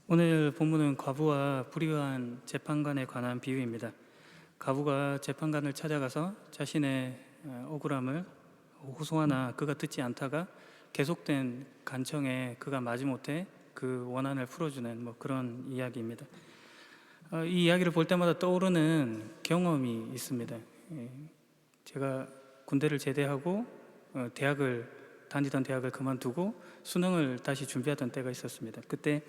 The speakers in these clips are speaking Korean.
오늘 본문은 과부와 불의한 재판관에 관한 비유입니다. 과부가 재판관을 찾아가서 자신의 억울함을 호소하나 그가 듣지 않다가 계속된 간청에 그가 마지못해 그 원한을 풀어주는 그런 이야기입니다. 이 이야기를 볼 때마다 떠오르는 경험이 있습니다. 제가 군대를 제대하고 다니던 대학을 그만두고 수능을 다시 준비하던 때가 있었습니다. 그때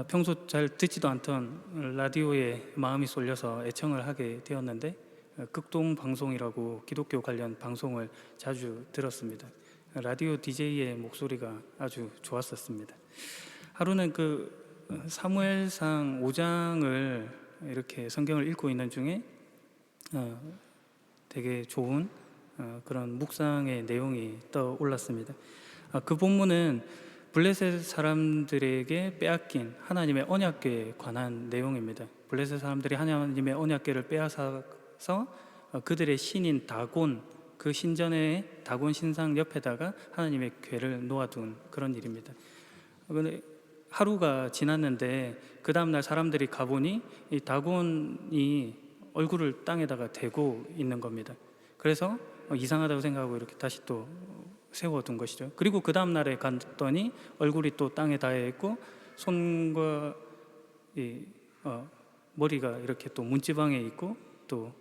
평소 잘 듣지도 않던 라디오에 마음이 쏠려서 애청을 하게 되었는데 극동 방송이라고 기독교 관련 방송을 자주 들었습니다. 라디오 DJ의 목소리가 아주 좋았었습니다. 하루는 그 사무엘상 5장을 이렇게 성경을 읽고 있는 중에 되게 좋은 그런 묵상의 내용이 떠올랐습니다. 그 본문은 블레셋 사람들에게 빼앗긴 하나님의 언약궤에 관한 내용입니다. 블레셋 사람들이 하나님의 언약궤를 빼앗아서 그들의 신인 다곤, 그 신전의 다곤 신상 옆에다가 하나님의 궤를 놓아둔 그런 일입니다. 하루가 지났는데 그 다음날 사람들이 가보니 이 다곤이 얼굴을 땅에다가 대고 있는 겁니다. 그래서 이상하다고 생각하고 이렇게 다시 또 세워둔 것이죠. 그리고 그 다음 날에 갔더니 얼굴이 또 땅에 닿여 있고 손과 머리가 이렇게 또 문지방에 있고 또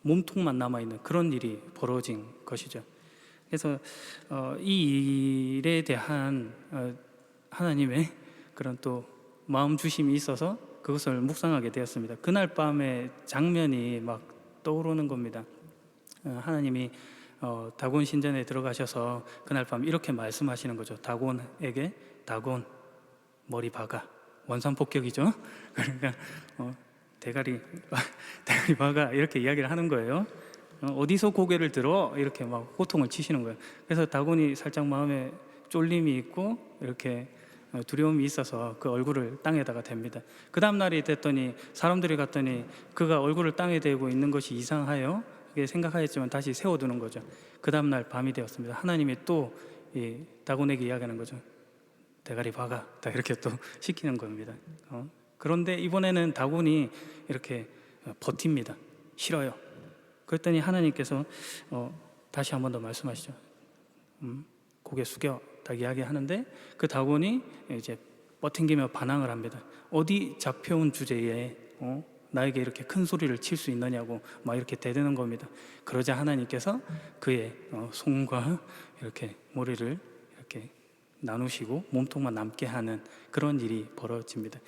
몸통만 남아있는 그런 일이 벌어진 것이죠. 그래서 이 일에 대한 하나님의 그런 또 마음 주심이 있어서 그것을 묵상하게 되었습니다. 그날 밤의 장면이 막 떠오르는 겁니다. 하나님이 다곤 신전에 들어가셔서 그날 밤 이렇게 말씀하시는 거죠. 다곤에게 다곤 머리 박아. 원산폭격이죠. 그러니까 대가리 박아 이렇게 이야기를 하는 거예요. 어디서 고개를 들어 이렇게 막 호통을 치시는 거예요. 그래서 다곤이 살짝 마음에 쫄림이 있고 이렇게 두려움이 있어서 그 얼굴을 땅에다가 댑니다. 그 다음 날이 됐더니 사람들이 갔더니 그가 얼굴을 땅에 대고 있는 것이 이상하여 생각하였지만 다시 세워두는 거죠. 그 다음날 밤이 되었습니다. 하나님이 또 다곤에게 이야기하는 거죠. 대가리 박아 이렇게 또 시키는 겁니다. 그런데 이번에는 다곤이 이렇게 버팁니다. 싫어요. 그랬더니 하나님께서 다시 한 번 더 말씀하시죠. 고개 숙여 딱 이야기하는데 그 다곤이 이제 버팅기며 반항을 합니다. 어디 잡혀온 주제에 나에게 이렇게 큰 소리를 칠 수 있느냐고 막 이렇게 대드는 겁니다. 그러자 하나님께서 그의 손과 이렇게 머리를 이렇게 나누시고 몸통만 남게 하는 그런 일이 벌어집니다.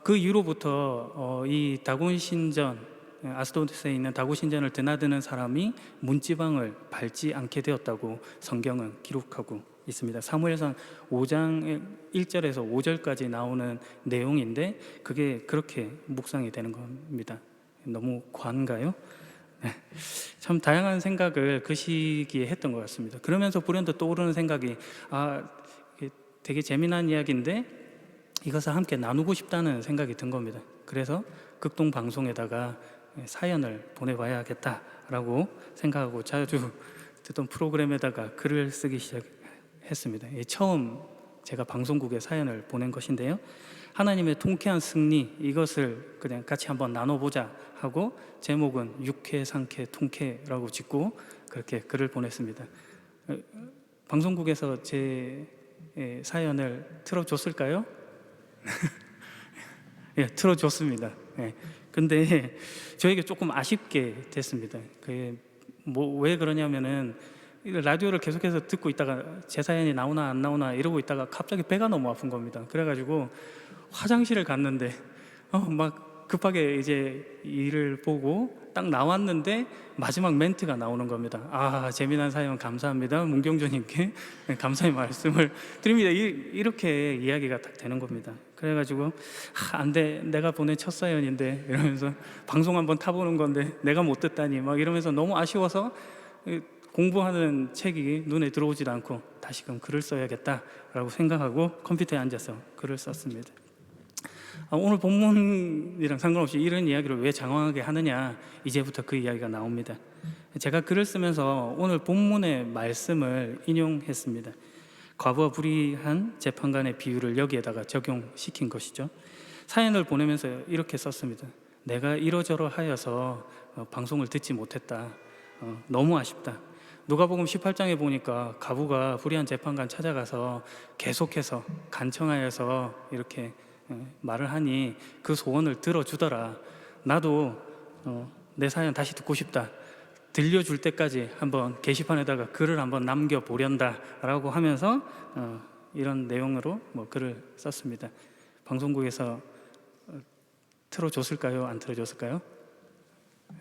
그 이후로부터 이 다곤 신전, 아스도트에 있는 다곤 신전을 드나드는 사람이 문지방을 밟지 않게 되었다고 성경은 기록하고 있습니다. 사무엘상 5장 1절에서 5절까지 나오는 내용인데 그게 그렇게 묵상이 되는 겁니다. 너무 과한가요? 참 다양한 생각을 그 시기에 했던 것 같습니다. 그러면서 불현듯 떠오르는 생각이 되게 재미난 이야기인데 이것을 함께 나누고 싶다는 생각이 든 겁니다. 그래서 극동 방송에다가 사연을 보내봐야겠다라고 생각하고 자주 듣던 프로그램에다가 글을 쓰기 시작했습니다. 처음 제가 방송국에 사연을 보낸 것인데요. 하나님의 통쾌한 승리, 이것을 그냥 같이 한번 나눠보자 하고 제목은 육회, 상쾌, 통쾌라고 짓고 그렇게 글을 보냈습니다. 방송국에서 제 사연을 틀어줬을까요? 예, 틀어줬습니다. 근데 저에게 조금 아쉽게 됐습니다. 왜 그러냐면은 라디오를 계속해서 듣고 있다가 제 사연이 나오나 안 나오나 이러고 있다가 갑자기 배가 너무 아픈 겁니다. 그래가지고 화장실을 갔는데 막 급하게 이제 일을 보고 딱 나왔는데 마지막 멘트가 나오는 겁니다. 재미난 사연 감사합니다. 문경조님께 감사의 말씀을 드립니다. 이렇게 이야기가 딱 되는 겁니다. 그래가지고 안 돼, 내가 보낸 첫 사연인데 이러면서 방송 한번 타보는 건데 내가 못 듣다니 막 이러면서 너무 아쉬워서 공부하는 책이 눈에 들어오지도 않고 다시금 글을 써야겠다라고 생각하고 컴퓨터에 앉아서 글을 썼습니다. 오늘 본문이랑 상관없이 이런 이야기를 왜 장황하게 하느냐, 이제부터 그 이야기가 나옵니다. 제가 글을 쓰면서 오늘 본문의 말씀을 인용했습니다. 과부와 불의한 재판관의 비유를 여기에다가 적용시킨 것이죠. 사연을 보내면서 이렇게 썼습니다. 내가 이러저러 하여서 방송을 듣지 못했다. 너무 아쉽다. 누가복음 18장에 보니까 과부가 불의한 재판관 찾아가서 계속해서 간청하여서 이렇게 말을 하니 그 소원을 들어주더라. 나도 내 사연 다시 듣고 싶다. 들려줄 때까지 한번 게시판에다가 글을 한번 남겨보련다 라고 하면서 이런 내용으로 글을 썼습니다. 방송국에서 틀어줬을까요? 안 틀어줬을까요?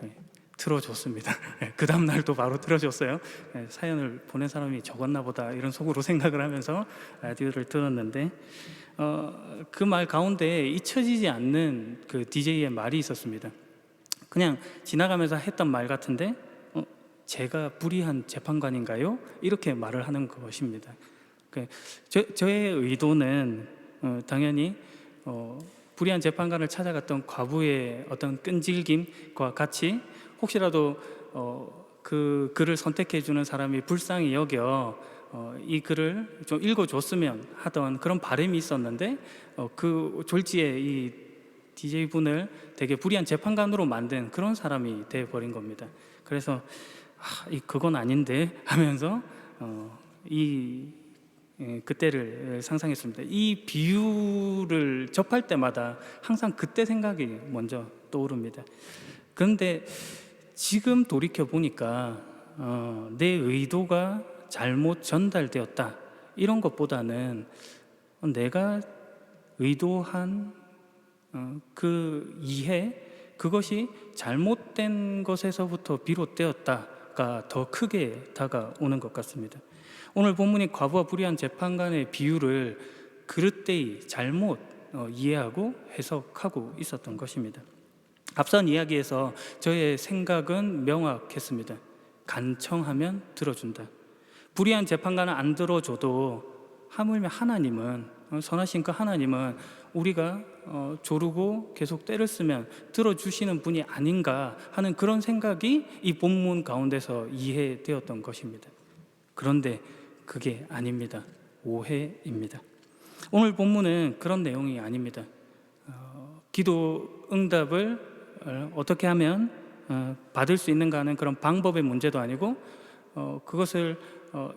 네, 틀어줬습니다. 그 다음 날도 바로 틀어줬어요. 사연을 보낸 사람이 적었나 보다 이런 속으로 생각을 하면서 라디오를 들었는데 그 말 가운데 잊혀지지 않는 그 DJ의 말이 있었습니다. 그냥 지나가면서 했던 말 같은데 제가 불의한 재판관인가요? 이렇게 말을 하는 것입니다. 저의 의도는 당연히 불의한 재판관을 찾아갔던 과부의 어떤 끈질김과 같이 혹시라도 그 글을 선택해 주는 사람이 불쌍히 여겨 이 글을 좀 읽어줬으면 하던 그런 바람이 있었는데 그 졸지에 이 DJ분을 되게 불의한 재판관으로 만든 그런 사람이 되어버린 겁니다. 그래서 그건 아닌데 하면서 그때를 상상했습니다. 이 비유를 접할 때마다 항상 그때 생각이 먼저 떠오릅니다. 그런데 지금 돌이켜 보니까 내 의도가 잘못 전달되었다 이런 것보다는 내가 의도한 그 이해, 그것이 잘못된 것에서부터 비롯되었다가 더 크게 다가오는 것 같습니다. 오늘 본문이 과부와 불의한 재판관의 비유를 그릇되이 잘못 이해하고 해석하고 있었던 것입니다. 앞선 이야기에서 저의 생각은 명확했습니다. 간청하면 들어준다. 불의한 재판관은 안 들어줘도 하물며 하나님은, 선하신 그 하나님은 우리가 조르고 계속 때를 쓰면 들어주시는 분이 아닌가 하는 그런 생각이 이 본문 가운데서 이해되었던 것입니다. 그런데 그게 아닙니다. 오해입니다. 오늘 본문은 그런 내용이 아닙니다. 기도 응답을 어떻게 하면 받을 수 있는가 하는 그런 방법의 문제도 아니고 그것을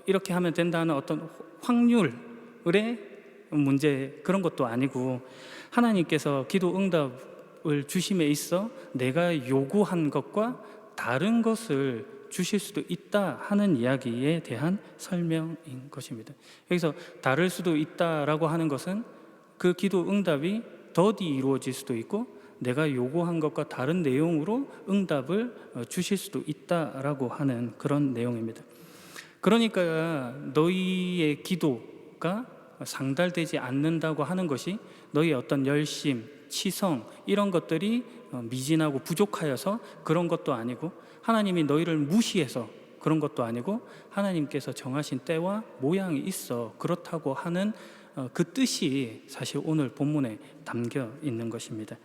이렇게 하면 된다는 어떤 확률의 문제, 그런 것도 아니고 하나님께서 기도 응답을 주심에 있어 내가 요구한 것과 다른 것을 주실 수도 있다 하는 이야기에 대한 설명인 것입니다. 여기서 다를 수도 있다라고 하는 것은 그 기도 응답이 더디 이루어질 수도 있고 내가 요구한 것과 다른 내용으로 응답을 주실 수도 있다라고 하는 그런 내용입니다. 그러니까 너희의 기도가 상달되지 않는다고 하는 것이 너희의 어떤 열심, 치성 이런 것들이 미진하고 부족하여서 그런 것도 아니고 하나님이 너희를 무시해서 그런 것도 아니고 하나님께서 정하신 때와 모양이 있어 그렇다고 하는 그 뜻이 사실 오늘 본문에 담겨 있는 것입니다.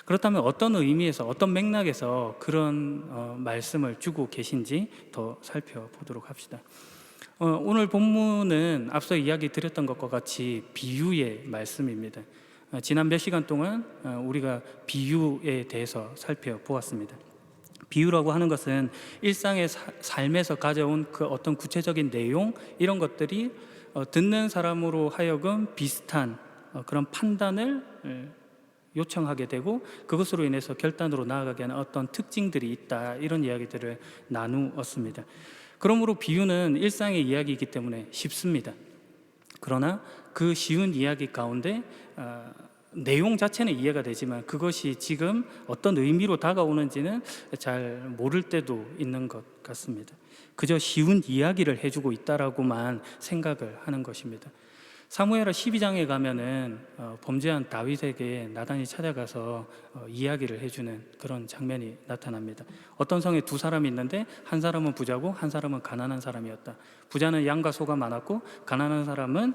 그렇다면 어떤 의미에서 어떤 맥락에서 그런 말씀을 주고 계신지 더 살펴보도록 합시다. 오늘 본문은 앞서 이야기 드렸던 것과 같이 비유의 말씀입니다. 지난 몇 시간 동안 우리가 비유에 대해서 살펴보았습니다. 비유라고 하는 것은 일상의 삶에서 가져온 그 어떤 구체적인 내용 이런 것들이 듣는 사람으로 하여금 비슷한 그런 판단을 요청하게 되고 그것으로 인해서 결단으로 나아가게 하는 어떤 특징들이 있다 이런 이야기들을 나누었습니다. 그러므로 비유는 일상의 이야기이기 때문에 쉽습니다. 그러나 그 쉬운 이야기 가운데 내용 자체는 이해가 되지만 그것이 지금 어떤 의미로 다가오는지는 잘 모를 때도 있는 것 같습니다. 그저 쉬운 이야기를 해주고 있다라고만 생각을 하는 것입니다. 사무엘하 12장에 가면은 범죄한 다윗에게 나단이 찾아가서 이야기를 해주는 그런 장면이 나타납니다. 어떤 성에 두 사람이 있는데 한 사람은 부자고 한 사람은 가난한 사람이었다. 부자는 양과 소가 많았고 가난한 사람은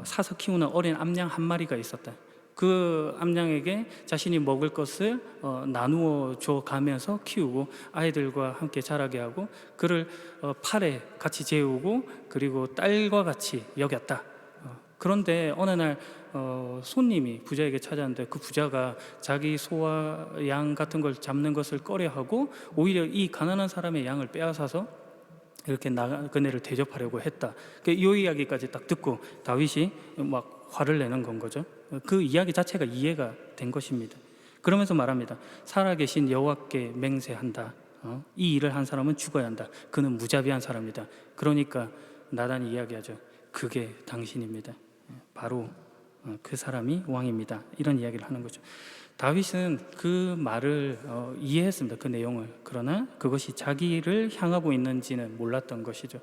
사서 키우는 어린 암양 한 마리가 있었다. 그 암양에게 자신이 먹을 것을 나누어 줘 가면서 키우고 아이들과 함께 자라게 하고 그를 팔에 같이 재우고 그리고 딸과 같이 여겼다. 그런데 어느 날 손님이 부자에게 찾아왔는데 그 부자가 자기 소와 양 같은 걸 잡는 것을 꺼려하고 오히려 이 가난한 사람의 양을 빼앗아서 이렇게 그네를 대접하려고 했다. 이 이야기까지 딱 듣고 다윗이 막 화를 내는 건 거죠. 그 이야기 자체가 이해가 된 것입니다. 그러면서 말합니다. 살아계신 여호와께 맹세한다. 이 일을 한 사람은 죽어야 한다. 그는 무자비한 사람이다. 그러니까 나단이 이야기하죠. 그게 당신입니다. 바로 그 사람이 왕입니다. 이런 이야기를 하는 거죠. 다윗은 그 말을 이해했습니다. 그 내용을. 그러나 그것이 자기를 향하고 있는지는 몰랐던 것이죠.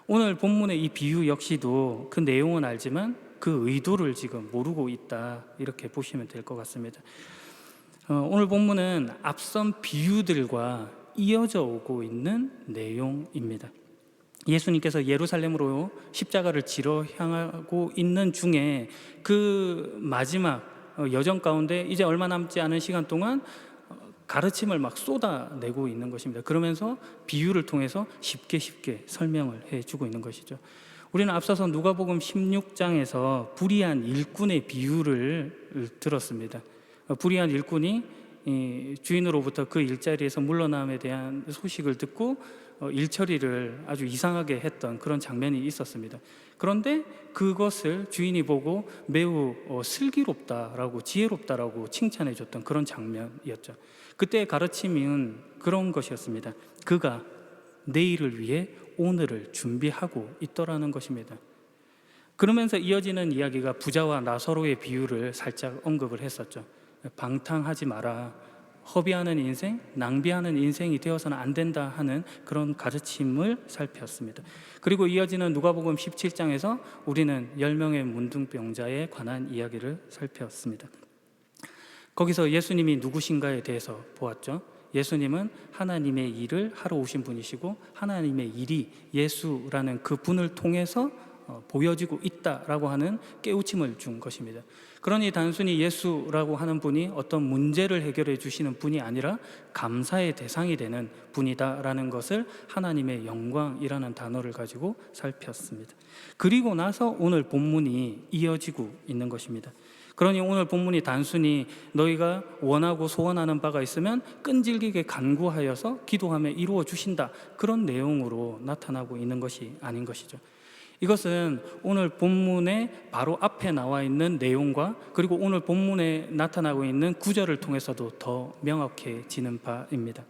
오늘 본문의 이 비유 역시도 그 내용은 알지만 그 의도를 지금 모르고 있다. 이렇게 보시면 될 것 같습니다. 오늘 본문은 앞선 비유들과 이어져 오고 있는 내용입니다. 예수님께서 예루살렘으로 십자가를 지러 향하고 있는 중에 그 마지막 여정 가운데 이제 얼마 남지 않은 시간 동안 가르침을 막 쏟아내고 있는 것입니다. 그러면서 비유를 통해서 쉽게 설명을 해주고 있는 것이죠. 우리는 앞서서 누가복음 16장에서 불의한 일꾼의 비유를 들었습니다. 불의한 일꾼이 주인으로부터 그 일자리에서 물러남에 대한 소식을 듣고 일처리를 아주 이상하게 했던 그런 장면이 있었습니다. 그런데 그것을 주인이 보고 매우 슬기롭다라고 지혜롭다라고 칭찬해 줬던 그런 장면이었죠. 그때의 가르침은 그런 것이었습니다. 그가 내일을 위해 오늘을 준비하고 있더라는 것입니다. 그러면서 이어지는 이야기가 부자와 나사로의 비유를 살짝 언급을 했었죠. 방탕하지 마라. 허비하는 인생, 낭비하는 인생이 되어서는 안 된다 하는 그런 가르침을 살폈습니다. 그리고 이어지는 누가복음 17장에서 우리는 10명의 문둥병자에 관한 이야기를 살폈습니다. 거기서 예수님이 누구신가에 대해서 보았죠. 예수님은 하나님의 일을 하러 오신 분이시고 하나님의 일이 예수라는 그 분을 통해서 보여지고 있다라고 하는 깨우침을 준 것입니다. 그러니 단순히 예수라고 하는 분이 어떤 문제를 해결해 주시는 분이 아니라 감사의 대상이 되는 분이다라는 것을 하나님의 영광이라는 단어를 가지고 살폈습니다. 그리고 나서 오늘 본문이 이어지고 있는 것입니다. 그러니 오늘 본문이 단순히 너희가 원하고 소원하는 바가 있으면 끈질기게 간구하여서 기도하며 이루어 주신다, 그런 내용으로 나타나고 있는 것이 아닌 것이죠. 이것은 오늘 본문의 바로 앞에 나와 있는 내용과 그리고 오늘 본문에 나타나고 있는 구절을 통해서도 더 명확해지는 바입니다.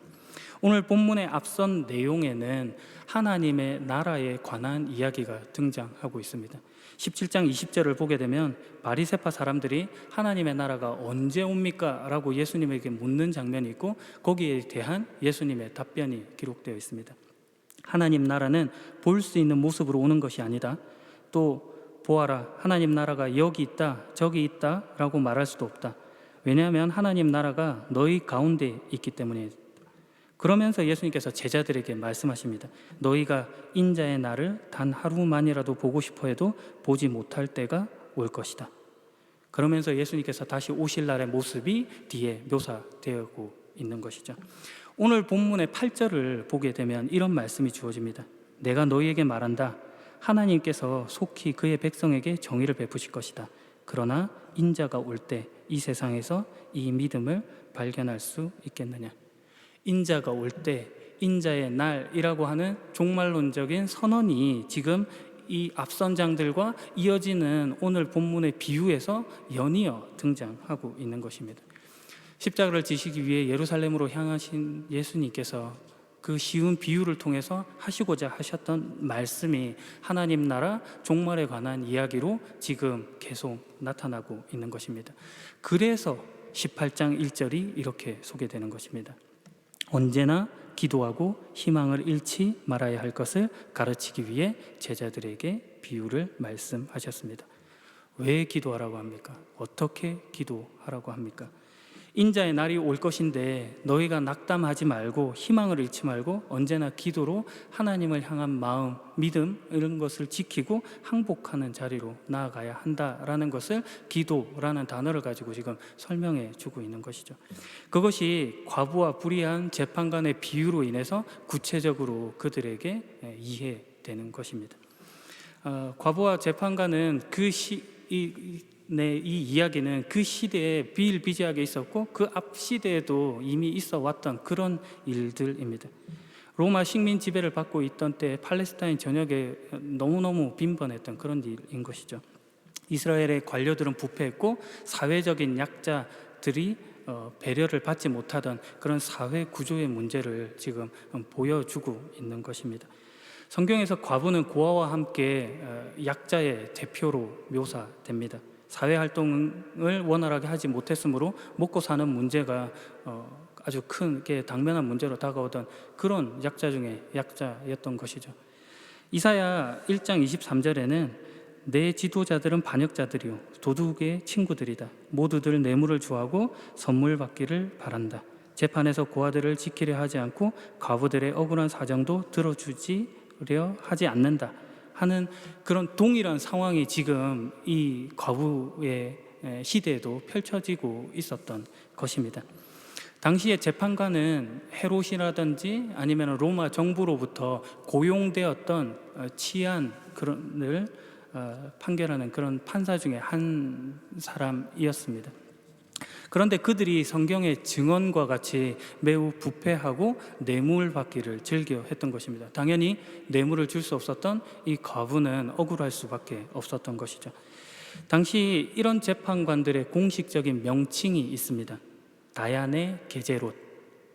오늘 본문의 앞선 내용에는 하나님의 나라에 관한 이야기가 등장하고 있습니다. 17장 20절을 보게 되면 바리새파 사람들이 하나님의 나라가 언제 옵니까? 라고 예수님에게 묻는 장면이 있고 거기에 대한 예수님의 답변이 기록되어 있습니다. 하나님 나라는 볼 수 있는 모습으로 오는 것이 아니다. 또 보아라, 하나님 나라가 여기 있다, 저기 있다 라고 말할 수도 없다. 왜냐하면 하나님 나라가 너희 가운데 있기 때문에. 그러면서 예수님께서 제자들에게 말씀하십니다. 너희가 인자의 날을 단 하루만이라도 보고 싶어 해도 보지 못할 때가 올 것이다. 그러면서 예수님께서 다시 오실 날의 모습이 뒤에 묘사되고 있는 것이죠. 오늘 본문의 8절을 보게 되면 이런 말씀이 주어집니다. 내가 너희에게 말한다. 하나님께서 속히 그의 백성에게 정의를 베푸실 것이다. 그러나 인자가 올 때 이 세상에서 이 믿음을 발견할 수 있겠느냐. 인자가 올 때, 인자의 날이라고 하는 종말론적인 선언이 지금 이 앞선 장들과 이어지는 오늘 본문의 비유에서 연이어 등장하고 있는 것입니다. 십자가를 지시기 위해 예루살렘으로 향하신 예수님께서 그 쉬운 비유를 통해서 하시고자 하셨던 말씀이 하나님 나라 종말에 관한 이야기로 지금 계속 나타나고 있는 것입니다. 그래서 18장 1절이 이렇게 소개되는 것입니다. 언제나 기도하고 희망을 잃지 말아야 할 것을 가르치기 위해 제자들에게 비유를 말씀하셨습니다. 왜 기도하라고 합니까? 어떻게 기도하라고 합니까? 인자의 날이 올 것인데 너희가 낙담하지 말고 희망을 잃지 말고 언제나 기도로 하나님을 향한 마음, 믿음 이런 것을 지키고 항복하는 자리로 나아가야 한다라는 것을 기도라는 단어를 가지고 지금 설명해 주고 있는 것이죠. 그것이 과부와 불의한 재판관의 비유로 인해서 구체적으로 그들에게 이해되는 것입니다. 과부와 재판관은 이 이야기는 그 시대에 비일비재하게 있었고 그 앞 시대에도 이미 있어 왔던 그런 일들입니다. 로마 식민 지배를 받고 있던 때 팔레스타인 전역에 너무너무 빈번했던 그런 일인 것이죠. 이스라엘의 관료들은 부패했고 사회적인 약자들이 배려를 받지 못하던 그런 사회 구조의 문제를 지금 보여주고 있는 것입니다. 성경에서 과부는 고아와 함께 약자의 대표로 묘사됩니다. 사회활동을 원활하게 하지 못했으므로 먹고 사는 문제가 아주 크게 당면한 문제로 다가오던 그런 약자 중에 약자였던 것이죠. 이사야 1장 23절에는 내 지도자들은 반역자들이요 도둑의 친구들이다. 모두들 뇌물을 주하고 선물 받기를 바란다. 재판에서 고아들을 지키려 하지 않고 과부들의 억울한 사정도 들어주지려 하지 않는다 하는 그런 동일한 상황이 지금 이 과부의 시대에도 펼쳐지고 있었던 것입니다. 당시의 재판관은 헤롯이라든지 아니면 로마 정부로부터 고용되었던 치안을 판결하는 그런 판사 중에 한 사람이었습니다. 그런데 그들이 성경의 증언과 같이 매우 부패하고 뇌물 받기를 즐겨 했던 것입니다. 당연히 뇌물을 줄 수 없었던 이 과부는 억울할 수밖에 없었던 것이죠. 당시 이런 재판관들의 공식적인 명칭이 있습니다. 다야네 게제롯,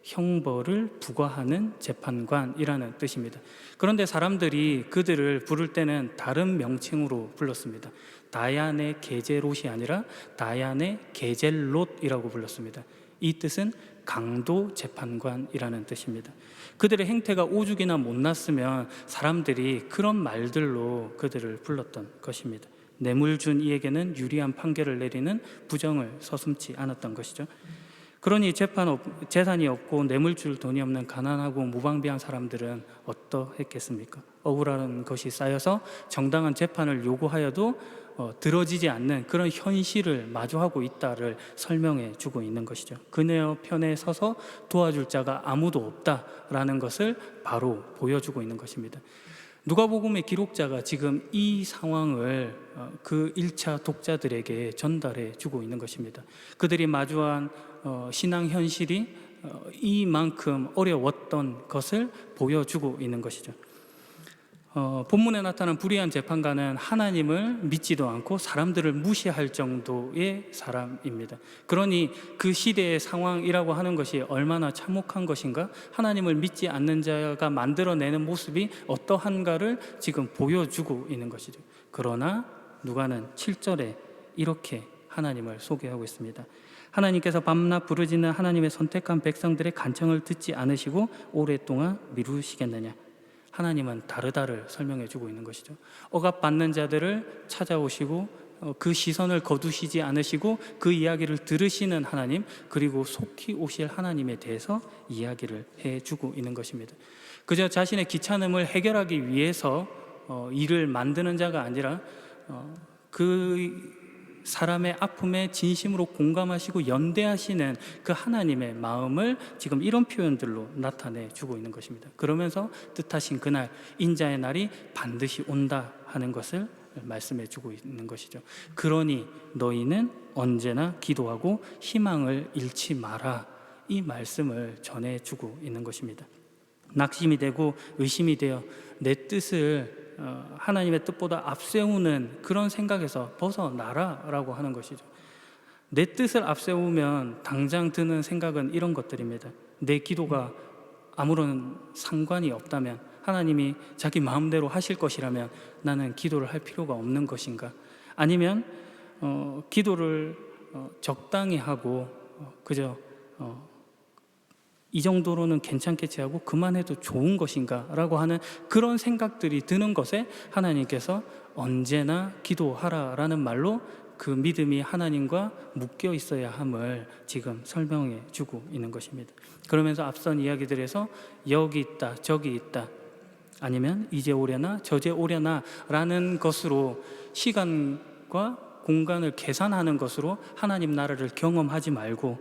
형벌을 부과하는 재판관이라는 뜻입니다. 그런데 사람들이 그들을 부를 때는 다른 명칭으로 불렀습니다. 다야네 게제롯이 아니라 다야네 게젤롯이라고 불렀습니다. 이 뜻은 강도 재판관이라는 뜻입니다. 그들의 행태가 오죽이나 못났으면 사람들이 그런 말들로 그들을 불렀던 것입니다. 뇌물 준 이에게는 유리한 판결을 내리는 부정을 서슴지 않았던 것이죠. 그러니 재산이 없고 뇌물 줄 돈이 없는 가난하고 무방비한 사람들은 어떠했겠습니까? 억울한 것이 쌓여서 정당한 재판을 요구하여도 들어지지 않는 그런 현실을 마주하고 있다를 설명해 주고 있는 것이죠. 그녀 편에 서서 도와줄 자가 아무도 없다라는 것을 바로 보여주고 있는 것입니다. 누가복음의 기록자가 지금 이 상황을 그 1차 독자들에게 전달해 주고 있는 것입니다. 그들이 마주한 신앙 현실이 이만큼 어려웠던 것을 보여주고 있는 것이죠. 본문에 나타난 불의한 재판관은 하나님을 믿지도 않고 사람들을 무시할 정도의 사람입니다. 그러니 그 시대의 상황이라고 하는 것이 얼마나 참혹한 것인가, 하나님을 믿지 않는 자가 만들어내는 모습이 어떠한가를 지금 보여주고 있는 것이죠. 그러나 누가는 7절에 이렇게 하나님을 소개하고 있습니다. 하나님께서 밤낮 부르짖는 하나님의 선택한 백성들의 간청을 듣지 않으시고 오랫동안 미루시겠느냐. 하나님은 다르다를 설명해 주고 있는 것이죠. 억압받는 자들을 찾아오시고 그 시선을 거두시지 않으시고 그 이야기를 들으시는 하나님, 그리고 속히 오실 하나님에 대해서 이야기를 해주고 있는 것입니다. 그저 자신의 귀찮음을 해결하기 위해서 일을 만드는 자가 아니라 그 사람의 아픔에 진심으로 공감하시고 연대하시는 그 하나님의 마음을 지금 이런 표현들로 나타내 주고 있는 것입니다. 그러면서 뜻하신 그날, 인자의 날이 반드시 온다 하는 것을 말씀해 주고 있는 것이죠. 그러니 너희는 언제나 기도하고 희망을 잃지 마라, 이 말씀을 전해 주고 있는 것입니다. 낙심이 되고 의심이 되어 내 뜻을 하나님의 뜻보다 앞세우는 그런 생각에서 벗어나라라고 하는 것이죠. 내 뜻을 앞세우면 당장 드는 생각은 이런 것들입니다. 내 기도가 아무런 상관이 없다면, 하나님이 자기 마음대로 하실 것이라면 나는 기도를 할 필요가 없는 것인가? 아니면 기도를 적당히 하고 그저 이 정도로는 괜찮겠지 하고 그만해도 좋은 것인가 라고 하는 그런 생각들이 드는 것에 하나님께서 언제나 기도하라 라는 말로 그 믿음이 하나님과 묶여 있어야 함을 지금 설명해 주고 있는 것입니다. 그러면서 앞선 이야기들에서 여기 있다, 저기 있다, 아니면 이제 오려나 저제 오려나 라는 것으로 시간과 공간을 계산하는 것으로 하나님 나라를 경험하지 말고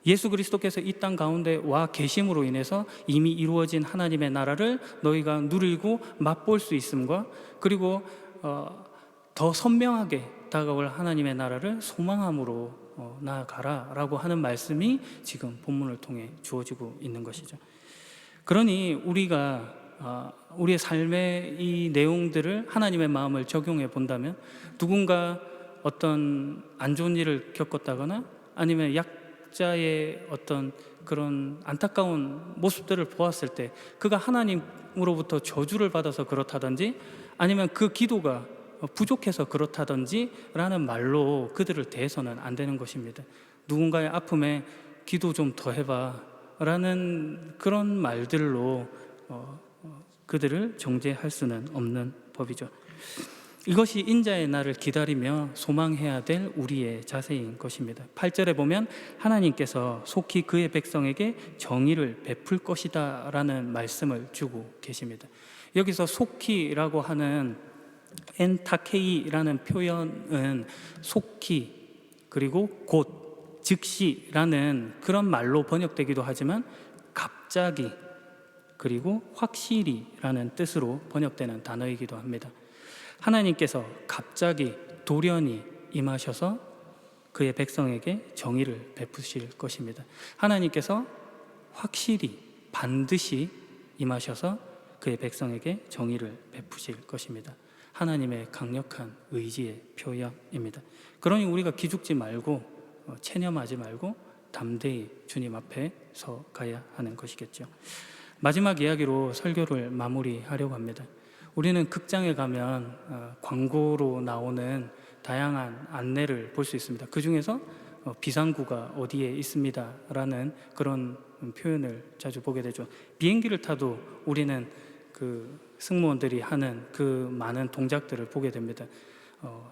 예수 그리스도께서 이 땅 가운데 와 계심으로 인해서 이미 이루어진 하나님의 나라를 너희가 누리고 맛볼 수 있음과 그리고 더 선명하게 다가올 하나님의 나라를 소망함으로 나아가라 라고 하는 말씀이 지금 본문을 통해 주어지고 있는 것이죠. 그러니 우리가 우리의 삶의 이 내용들을 하나님의 마음을 적용해 본다면 누군가 어떤 안 좋은 일을 겪었다거나 아니면 약자의 어떤 그런 안타까운 모습들을 보았을 때 그가 하나님으로부터 저주를 받아서 그렇다든지 아니면 그 기도가 부족해서 그렇다든지 라는 말로 그들을 대해서는 안 되는 것입니다. 누군가의 아픔에 기도 좀 더 해봐 라는 그런 말들로 그들을 정죄할 수는 없는 법이죠. 이것이 인자의 날을 기다리며 소망해야 될 우리의 자세인 것입니다. 8절에 보면 하나님께서 속히 그의 백성에게 정의를 베풀 것이다 라는 말씀을 주고 계십니다. 여기서 속히라고 하는 엔타케이라는 표현은 속히 그리고 곧 즉시라는 그런 말로 번역되기도 하지만 갑자기 그리고 확실히라는 뜻으로 번역되는 단어이기도 합니다. 하나님께서 갑자기 돌연히 임하셔서 그의 백성에게 정의를 베푸실 것입니다. 하나님께서 확실히 반드시 임하셔서 그의 백성에게 정의를 베푸실 것입니다. 하나님의 강력한 의지의 표현입니다. 그러니 우리가 기죽지 말고 체념하지 말고 담대히 주님 앞에 서 가야 하는 것이겠죠. 마지막 이야기로 설교를 마무리하려고 합니다. 우리는 극장에 가면 광고로 나오는 다양한 안내를 볼 수 있습니다. 그 중에서 비상구가 어디에 있습니다 라는 그런 표현을 자주 보게 되죠. 비행기를 타도 우리는 그 승무원들이 하는 그 많은 동작들을 보게 됩니다.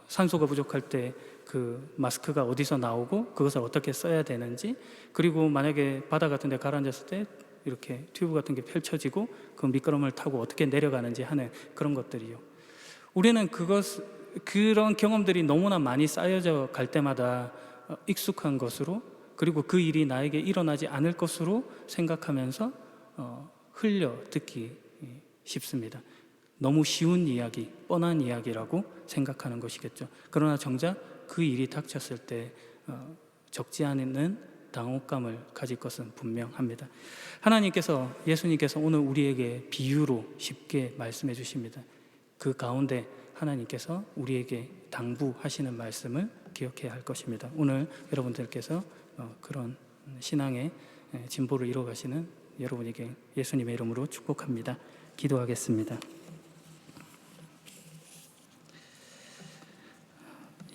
산소가 부족할 때 그 마스크가 어디서 나오고 그것을 어떻게 써야 되는지, 그리고 만약에 바다 같은 데 가라앉았을 때 이렇게 튜브 같은 게 펼쳐지고 그 미끄럼을 타고 어떻게 내려가는지 하는 그런 것들이요. 우리는 그런 경험들이 너무나 많이 쌓여져 갈 때마다 익숙한 것으로, 그리고 그 일이 나에게 일어나지 않을 것으로 생각하면서 흘려 듣기 쉽습니다. 너무 쉬운 이야기, 뻔한 이야기라고 생각하는 것이겠죠. 그러나 정작 그 일이 닥쳤을 때 적지 않은 당혹감을 가질 것은 분명합니다. 하나님께서, 예수님께서 오늘 우리에게 비유로 쉽게 말씀해 주십니다. 그 가운데 하나님께서 우리에게 당부하시는 말씀을 기억해야 할 것입니다. 오늘 여러분들께서 그런 신앙의 진보를 이뤄가시는 여러분에게 예수님의 이름으로 축복합니다. 기도하겠습니다.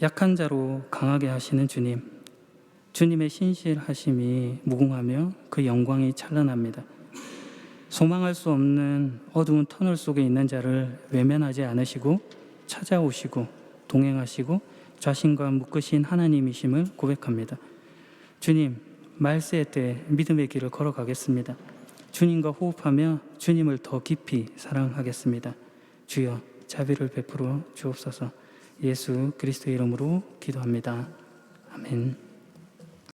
약한 자로 강하게 하시는 주님, 주님의 신실하심이 무궁하며 그 영광이 찬란합니다. 소망할 수 없는 어두운 터널 속에 있는 자를 외면하지 않으시고 찾아오시고 동행하시고 자신과 묶으신 하나님이심을 고백합니다. 주님, 말세의 때 믿음의 길을 걸어가겠습니다. 주님과 호흡하며 주님을 더 깊이 사랑하겠습니다. 주여, 자비를 베풀어 주옵소서. 예수 그리스도의 이름으로 기도합니다. 아멘.